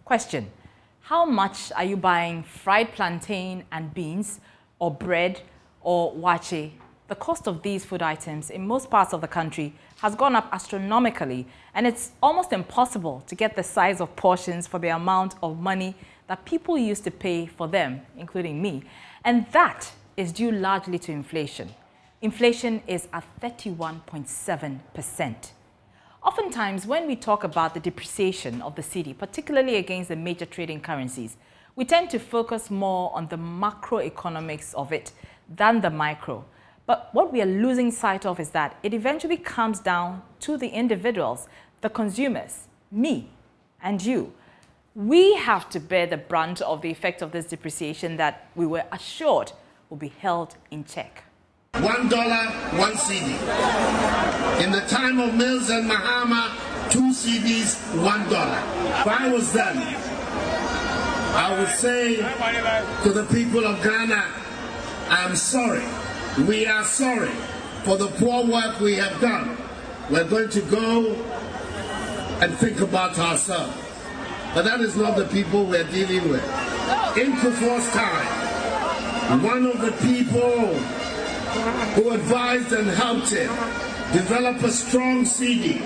Question: how much are you buying fried plantain and beans, or bread, or wache? The cost of these food items in most parts of the country has gone up astronomically, and it's almost impossible to get the size of portions for the amount of money that people used to pay for them, including me. And that is due largely to inflation. Inflation is at 31.7%. Oftentimes, when we talk about the depreciation of the cedi, particularly against the major trading currencies, we tend to focus more on the macroeconomics of it than the micro. But what we are losing sight of is that it eventually comes down to the individuals, the consumers, me and you. We have to bear the brunt of the effect of this depreciation that we were assured will be held in check. $1, 1 cedi. In the time of Mills and Mahama, 2 cedis, $1. If I was them, I would say to the people of Ghana, I'm sorry. We are sorry for the poor work we have done. We're going to go and think about ourselves. But that is not the people we're dealing with. In Kufuor's time, one of the people who advised and helped him develop a strong cedi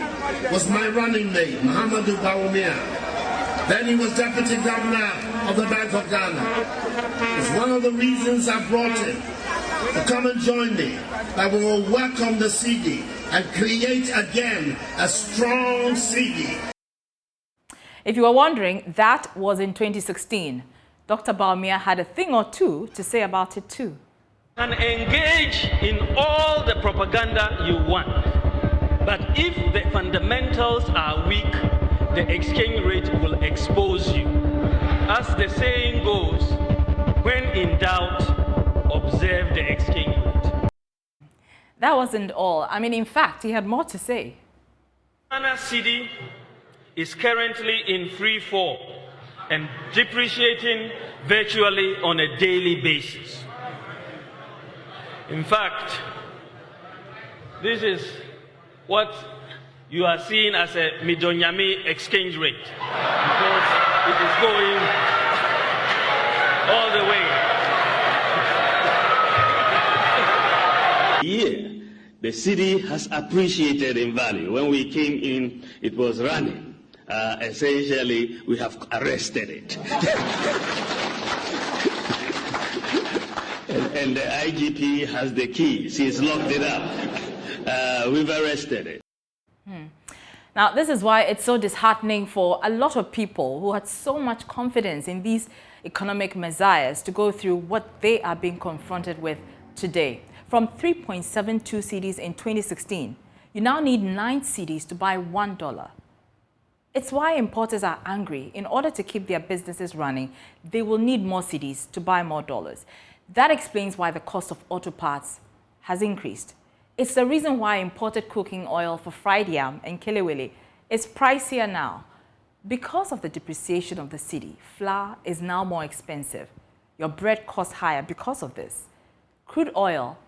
was my running mate, Muhammadu Bawumia. Then he was deputy governor of the Bank of Ghana. It's one of the reasons I brought him to come and join me, that we will work on the cedi and create again a strong cedi. If you were wondering, that was in 2016. Dr. Bawumia had a thing or two to say about it too. And engage in all the propaganda you want. But if the fundamentals are weak, the exchange rate will expose you. As the saying goes, when in doubt, observe the exchange rate. That wasn't all. I mean, in fact, he had more to say. Ghana cedi is currently in free fall and depreciating virtually on a daily basis. In fact, this is what you are seeing as a Midonyami exchange rate, because it is going all the way. Year, the cedi has appreciated in value. When we came in, it was running. Essentially, we have arrested it. and the IGP has the key. She's locked it up. We've arrested it. Now, this is why it's so disheartening for a lot of people who had so much confidence in these economic messiahs to go through what they are being confronted with today. From 3.72 cedis in 2016, you now need 9 cedis to buy $1. It's why importers are angry. In order to keep their businesses running, they will need more cedis to buy more dollars. That explains why the cost of auto parts has increased. It's the reason why imported cooking oil for fried yam and kelewele is pricier now. Because of the depreciation of the cedi, flour is now more expensive. Your bread costs higher because of this. Crude oil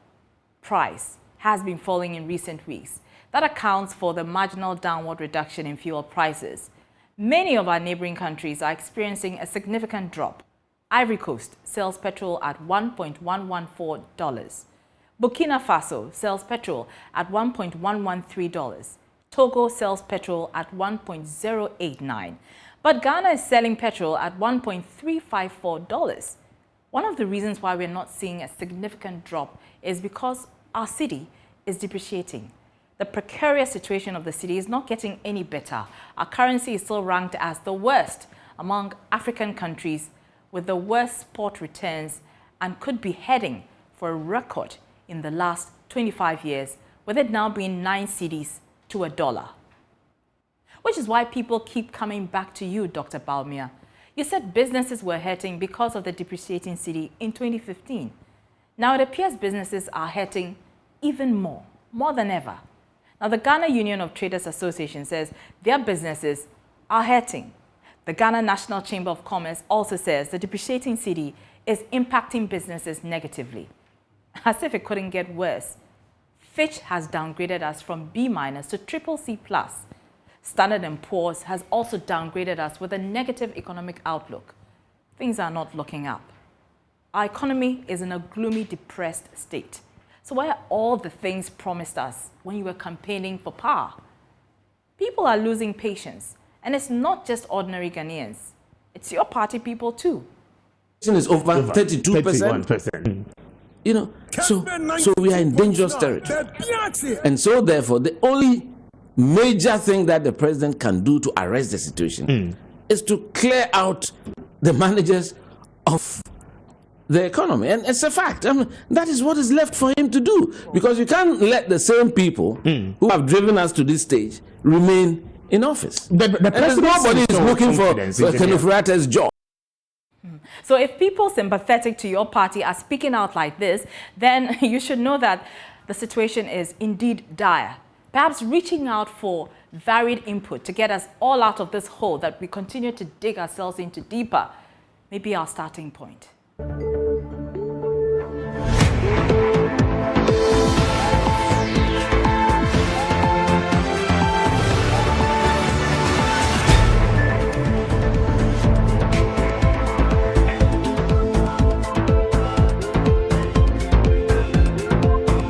price has been falling in recent weeks. That accounts for the marginal downward reduction in fuel prices. Many of our neighboring countries are experiencing a significant drop. Ivory Coast sells petrol at $1.114. Burkina Faso sells petrol at $1.113. Togo sells petrol at $1.089. But Ghana is selling petrol at $1.354. One of the reasons why we're not seeing a significant drop is because our cedi is depreciating. The precarious situation of the cedi is not getting any better. Our currency is still ranked as the worst among African countries, with the worst spot returns, and could be heading for a record in the last 25 years, with it now being 9 cedis to $1. Which is why people keep coming back to you, Dr. Bawumia. You said businesses were hurting because of the depreciating cedi in 2015. Now it appears businesses are hurting even more than ever. Now the Ghana Union of Traders Association says their businesses are hurting. The Ghana National Chamber of Commerce also says the depreciating cedi is impacting businesses negatively. As if it couldn't get worse, Fitch has downgraded us from B- to CCC+. Standard & Poor's has also downgraded us with a negative economic outlook. Things are not looking up. Our economy is in a gloomy, depressed state. So why are all the things promised us when you were campaigning for power? People are losing patience, and it's not just ordinary Ghanaians. It's your party people too. Is over 32%. You know, so we are in dangerous territory. And so therefore, the only major thing that the president can do to arrest the situation is to clear out the managers of the economy. And it's a fact. I mean, that is what is left for him to do. Because you can't let the same people who have driven us to this stage remain in office. The president nobody is looking for Kenneth Ratter's job. So if people sympathetic to your party are speaking out like this, then you should know that the situation is indeed dire. Perhaps reaching out for varied input to get us all out of this hole that we continue to dig ourselves into deeper may be our starting point.